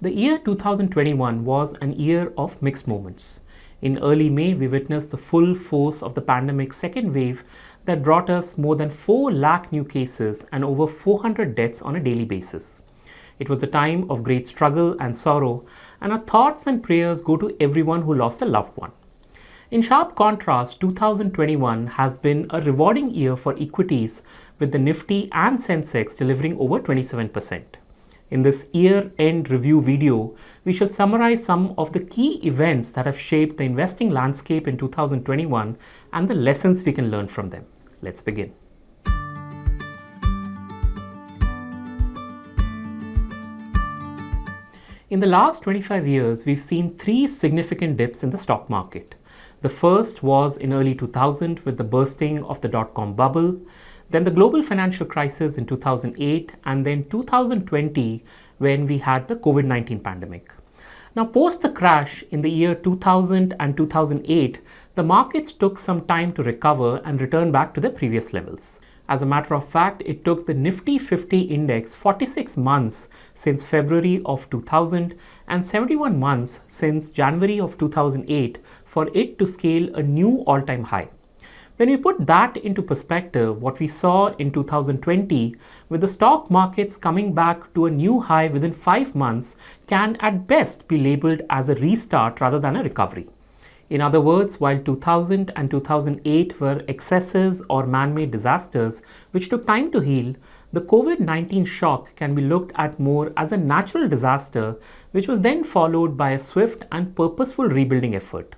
The year 2021 was an year of mixed moments. In early May, we witnessed the full force of the pandemic's second wave that brought us more than 4 lakh new cases and over 400 deaths on a daily basis. It was a time of great struggle and sorrow, and our thoughts and prayers go to everyone who lost a loved one. In sharp contrast, 2021 has been a rewarding year for equities, with the Nifty and Sensex delivering over 27%. In this year-end review video, we shall summarize some of the key events that have shaped the investing landscape in 2021 and the lessons we can learn from them. Let's begin. In the last 25 years, we've seen 3 significant dips in the stock market. The first was in early 2000 with the bursting of the dot-com bubble, then the global financial crisis in 2008, and then 2020 when we had the COVID-19 pandemic. Now, post the crash in the year 2000 and 2008, the markets took some time to recover and return back to their previous levels. As a matter of fact, it took the Nifty 50 index 46 months since February of 2000 and 71 months since January of 2008 for it to scale a new all-time high. When we put that into perspective, what we saw in 2020, with the stock markets coming back to a new high within 5 months, can at best be labeled as a restart rather than a recovery. In other words, while 2000 and 2008 were excesses or man-made disasters which took time to heal, the COVID-19 shock can be looked at more as a natural disaster which was then followed by a swift and purposeful rebuilding effort.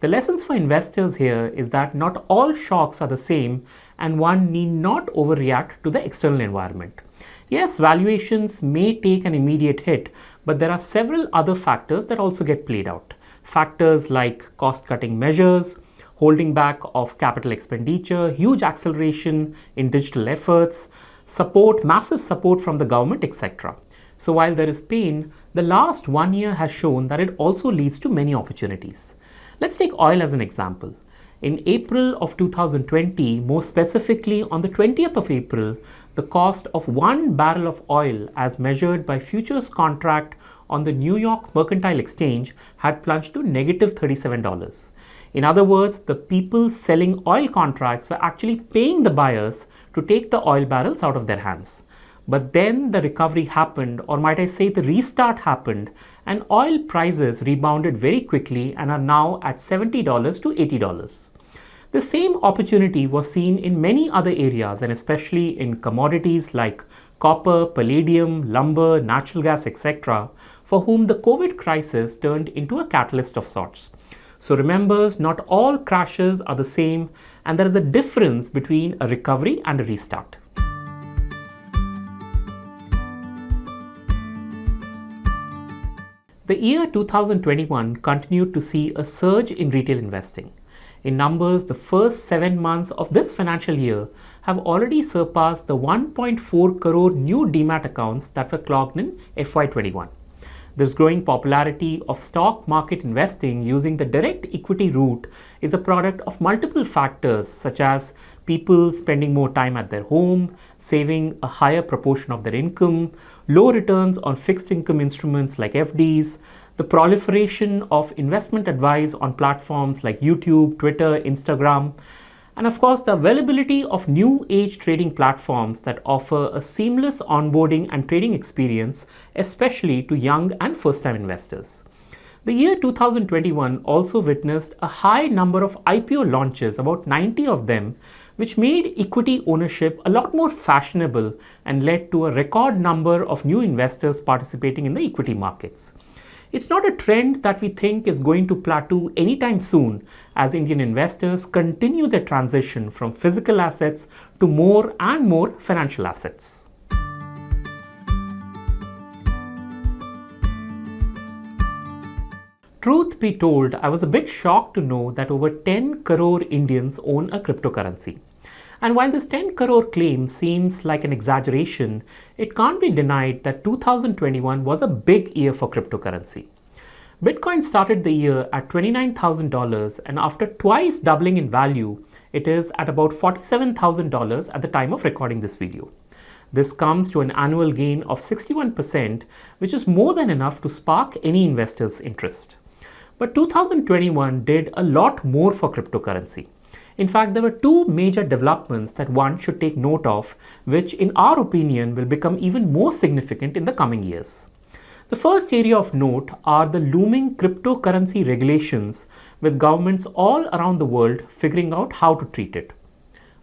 The lessons for investors here is that not all shocks are the same and one need not overreact to the external environment. Yes, valuations may take an immediate hit, but there are several other factors that also get played out. Factors like cost-cutting measures, holding back of capital expenditure, huge acceleration in digital efforts, support, massive support from the government, etc. So while there is pain, the last 1 year has shown that it also leads to many opportunities. Let's take oil as an example. In April of 2020, more specifically on the 20th of April, the cost of 1 barrel of oil as measured by futures contract on the New York Mercantile Exchange had plunged to negative $37. In other words, the people selling oil contracts were actually paying the buyers to take the oil barrels out of their hands. But then the recovery happened, or might I say the restart happened, and oil prices rebounded very quickly and are now at $70 to $80. The same opportunity was seen in many other areas, and especially in commodities like copper, palladium, lumber, natural gas, etc., for whom the COVID crisis turned into a catalyst of sorts. So remember, not all crashes are the same, and there is a difference between a recovery and a restart. The year 2021 continued to see a surge in retail investing. In numbers, the first 7 months of this financial year have already surpassed the 1.4 crore new demat accounts that were clocked in FY21. This growing popularity of stock market investing using the direct equity route is a product of multiple factors such as people spending more time at their home, saving a higher proportion of their income, low returns on fixed income instruments like FDs, the proliferation of investment advice on platforms like YouTube, Twitter, Instagram, and of course the availability of new age trading platforms that offer a seamless onboarding and trading experience, especially to young and first-time investors. The year 2021 also witnessed a high number of IPO launches, about 90 of them, which made equity ownership a lot more fashionable and led to a record number of new investors participating in the equity markets. It's not a trend that we think is going to plateau anytime soon as Indian investors continue their transition from physical assets to more and more financial assets. Truth be told, I was a bit shocked to know that over 10 crore Indians own a cryptocurrency. And while this 10 crore claim seems like an exaggeration, it can't be denied that 2021 was a big year for cryptocurrency. Bitcoin started the year at $29,000 and after twice doubling in value, it is at about $47,000 at the time of recording this video. This comes to an annual gain of 61%, which is more than enough to spark any investor's interest. But 2021 did a lot more for cryptocurrency. In fact, there were two major developments that one should take note of, which in our opinion will become even more significant in the coming years. The first area of note are the looming cryptocurrency regulations, with governments all around the world figuring out how to treat it.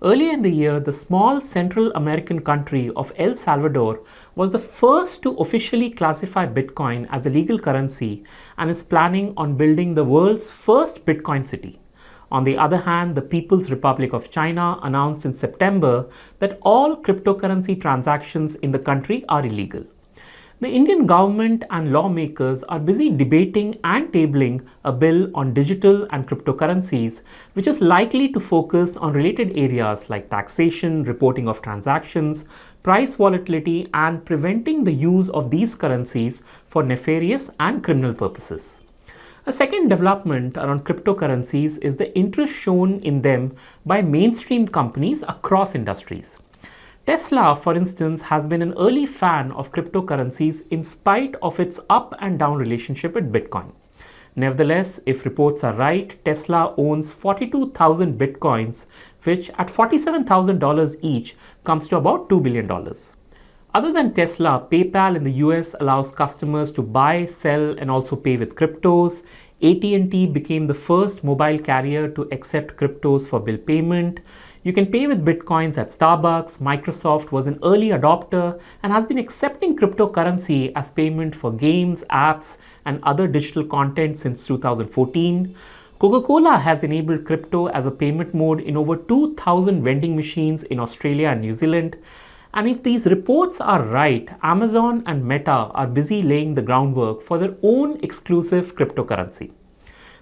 Earlier in the year, the small Central American country of El Salvador was the first to officially classify Bitcoin as a legal currency and is planning on building the world's first Bitcoin city. On the other hand, the People's Republic of China announced in September that all cryptocurrency transactions in the country are illegal. The Indian government and lawmakers are busy debating and tabling a bill on digital and cryptocurrencies, which is likely to focus on related areas like taxation, reporting of transactions, price volatility, and preventing the use of these currencies for nefarious and criminal purposes. A second development around cryptocurrencies is the interest shown in them by mainstream companies across industries. Tesla, for instance, has been an early fan of cryptocurrencies in spite of its up and down relationship with Bitcoin. Nevertheless, if reports are right, Tesla owns 42,000 Bitcoins, which at $47,000 each comes to about $2 billion. Other than Tesla, PayPal in the US allows customers to buy, sell, and also pay with cryptos. AT&T became the first mobile carrier to accept cryptos for bill payment. You can pay with Bitcoins at Starbucks. Microsoft was an early adopter and has been accepting cryptocurrency as payment for games, apps, and other digital content since 2014. Coca-Cola has enabled crypto as a payment mode in over 2,000 vending machines in Australia and New Zealand. And if these reports are right, Amazon and Meta are busy laying the groundwork for their own exclusive cryptocurrency.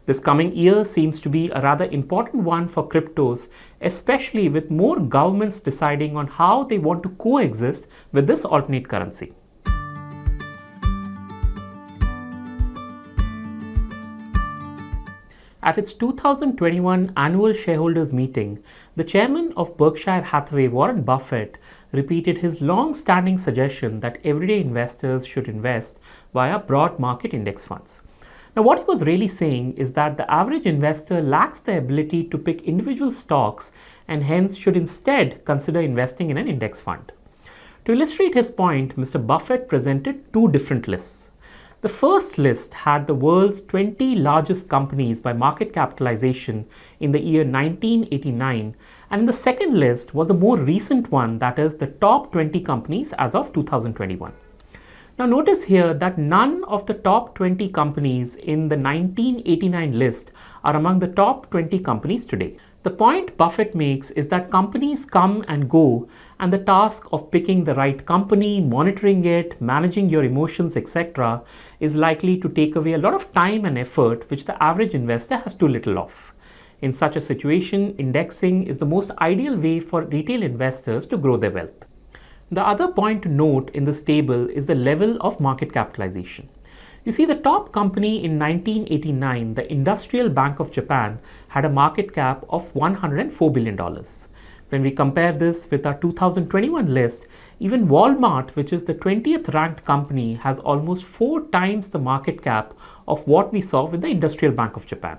This coming year seems to be a rather important one for cryptos, especially with more governments deciding on how they want to coexist with this alternate currency. At its 2021 annual shareholders meeting, the chairman of Berkshire Hathaway, Warren Buffett, repeated his long-standing suggestion that everyday investors should invest via broad market index funds. Now, what he was really saying is that the average investor lacks the ability to pick individual stocks and hence should instead consider investing in an index fund. To illustrate his point, Mr. Buffett presented two different lists. The first list had the world's 20 largest companies by market capitalization in the year 1989, and the second list was a more recent one, that is the top 20 companies as of 2021. Now notice here that none of the top 20 companies in the 1989 list are among the top 20 companies today. The point Buffett makes is that companies come and go, and the task of picking the right company, monitoring it, managing your emotions, etc. is likely to take away a lot of time and effort which the average investor has too little of. In such a situation, indexing is the most ideal way for retail investors to grow their wealth. The other point to note in this table is the level of market capitalization. You see, the top company in 1989, the Industrial Bank of Japan, had a market cap of $104 billion. When we compare this with our 2021 list, even Walmart, which is the 20th ranked company, has almost 4 times the market cap of what we saw with the Industrial Bank of Japan.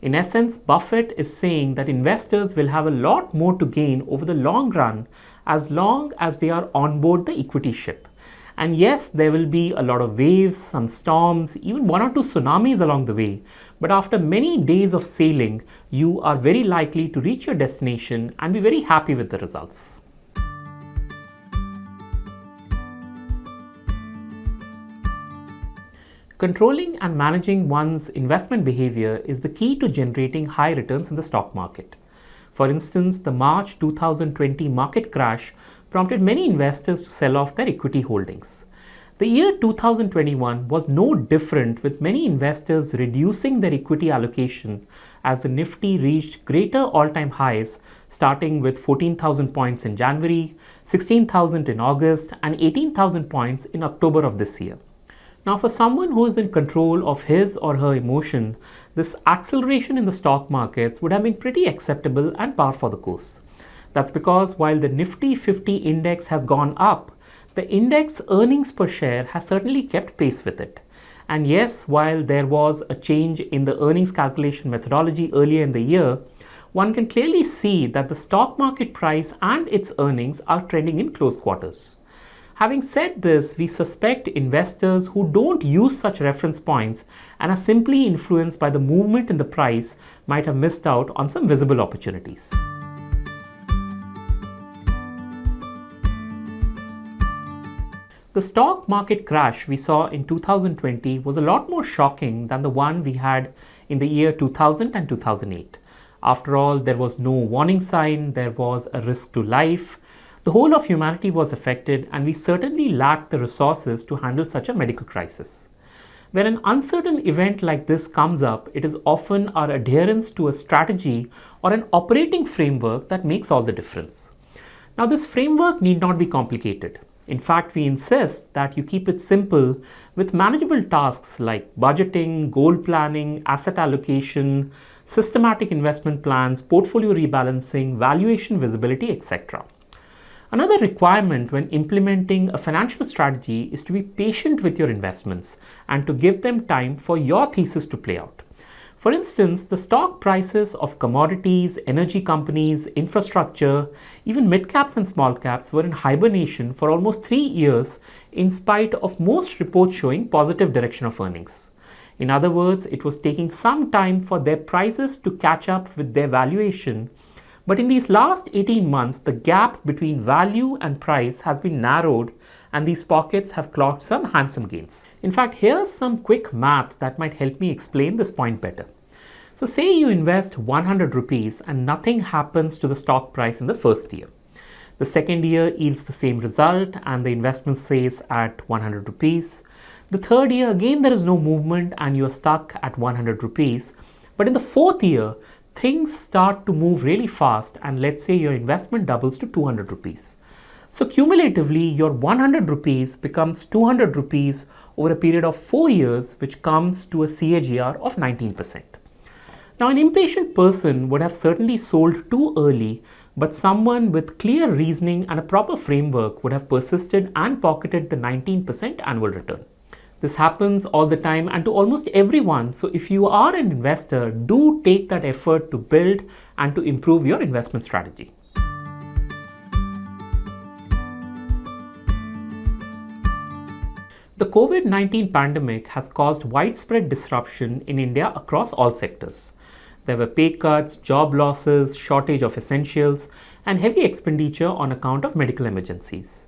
In essence, Buffett is saying that investors will have a lot more to gain over the long run as long as they are on board the equity ship. And yes, there will be a lot of waves, some storms, even 1 or 2 tsunamis along the way. But after many days of sailing, you are very likely to reach your destination and be very happy with the results. Controlling and managing one's investment behavior is the key to generating high returns in the stock market. For instance, the March 2020 market crash prompted many investors to sell off their equity holdings. The year 2021 was no different, with many investors reducing their equity allocation as the Nifty reached greater all-time highs, starting with 14,000 points in January, 16,000 in August, and 18,000 points in October of this year. Now, for someone who is in control of his or her emotion, this acceleration in the stock markets would have been pretty acceptable and par for the course. That's because while the Nifty 50 index has gone up, the index earnings per share has certainly kept pace with it. And yes, while there was a change in the earnings calculation methodology earlier in the year, one can clearly see that the stock market price and its earnings are trending in close quarters. Having said this, we suspect investors who don't use such reference points and are simply influenced by the movement in the price might have missed out on some visible opportunities. The stock market crash we saw in 2020 was a lot more shocking than the one we had in the year 2000 and 2008. After all, there was no warning sign, there was a risk to life. The whole of humanity was affected, and we certainly lacked the resources to handle such a medical crisis. When an uncertain event like this comes up, it is often our adherence to a strategy or an operating framework that makes all the difference. Now, this framework need not be complicated. In fact, we insist that you keep it simple with manageable tasks like budgeting, goal planning, asset allocation, systematic investment plans, portfolio rebalancing, valuation visibility, etc. Another requirement when implementing a financial strategy is to be patient with your investments and to give them time for your thesis to play out. For instance, the stock prices of commodities, energy companies, infrastructure, even mid-caps and small caps were in hibernation for almost 3 years in spite of most reports showing positive direction of earnings. In other words, it was taking some time for their prices to catch up with their valuation. But in these last 18 months, the gap between value and price has been narrowed and these pockets have clocked some handsome gains. In fact, here's some quick math that might help me explain this point better. So say you invest 100 rupees and nothing happens to the stock price in the first year. The second year yields the same result and the investment stays at 100 rupees. The third year, again, there is no movement and you are stuck at 100 rupees. But in the fourth year, things start to move really fast and let's say your investment doubles to 200 rupees. So cumulatively, your 100 rupees becomes 200 rupees over a period of 4 years, which comes to a CAGR of 19%. Now, an impatient person would have certainly sold too early, but someone with clear reasoning and a proper framework would have persisted and pocketed the 19% annual return. This happens all the time and to almost everyone. So if you are an investor, do take that effort to build and to improve your investment strategy. The COVID-19 pandemic has caused widespread disruption in India across all sectors. There were pay cuts, job losses, shortage of essentials, and heavy expenditure on account of medical emergencies.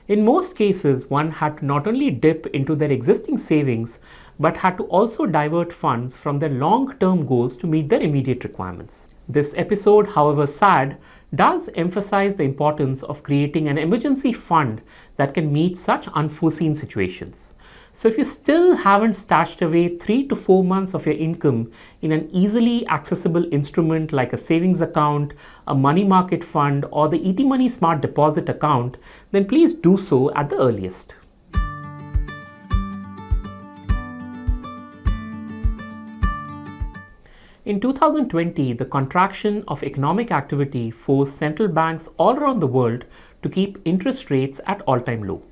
In most cases, one had to not only dip into their existing savings, but had to also divert funds from their long-term goals to meet their immediate requirements. This episode, however sad, does emphasize the importance of creating an emergency fund that can meet such unforeseen situations. So if you still haven't stashed away 3 to 4 months of your income in an easily accessible instrument like a savings account, a money market fund, or the ETMONEY Smart Deposit account, then please do so at the earliest. In 2020, the contraction of economic activity forced central banks all around the world to keep interest rates at all-time low.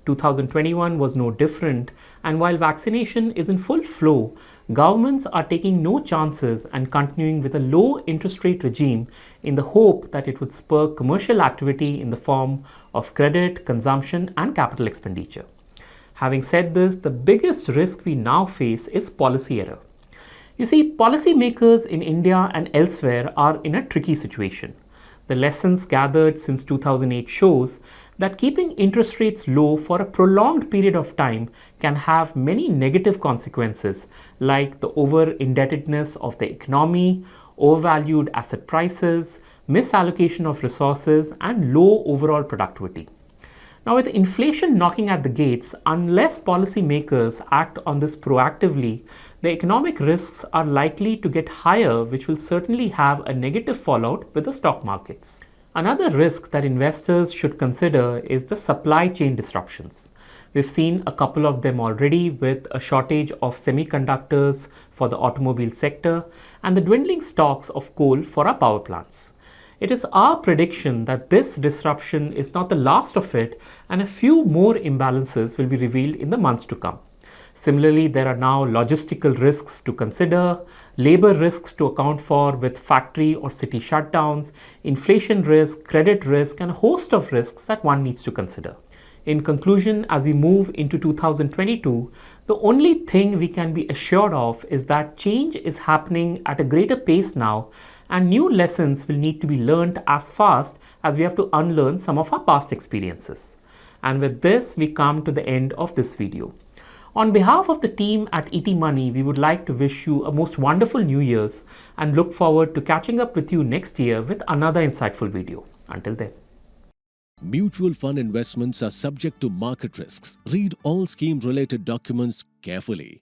2021 was no different, and while vaccination is in full flow, governments are taking no chances and continuing with a low interest rate regime in the hope that it would spur commercial activity in the form of credit, consumption, and capital expenditure. Having said this, the biggest risk we now face is policy error. You see, policymakers in India and elsewhere are in a tricky situation. The lessons gathered since 2008 shows that keeping interest rates low for a prolonged period of time can have many negative consequences, like the over-indebtedness of the economy, overvalued asset prices, misallocation of resources, and low overall productivity. Now, with inflation knocking at the gates, unless policymakers act on this proactively, the economic risks are likely to get higher, which will certainly have a negative fallout with the stock markets. Another risk that investors should consider is the supply chain disruptions. We've seen a couple of them already with a shortage of semiconductors for the automobile sector and the dwindling stocks of coal for our power plants. It is our prediction that this disruption is not the last of it, and a few more imbalances will be revealed in the months to come. Similarly, there are now logistical risks to consider, labor risks to account for with factory or city shutdowns, inflation risk, credit risk, and a host of risks that one needs to consider. In conclusion, as we move into 2022, the only thing we can be assured of is that change is happening at a greater pace now, and new lessons will need to be learned as fast as we have to unlearn some of our past experiences. And with this, we come to the end of this video. On behalf of the team at ETMONEY, we would like to wish you a most wonderful New Year's and look forward to catching up with you next year with another insightful video. Until then. Mutual fund investments are subject to market risks. Read all scheme-related documents carefully.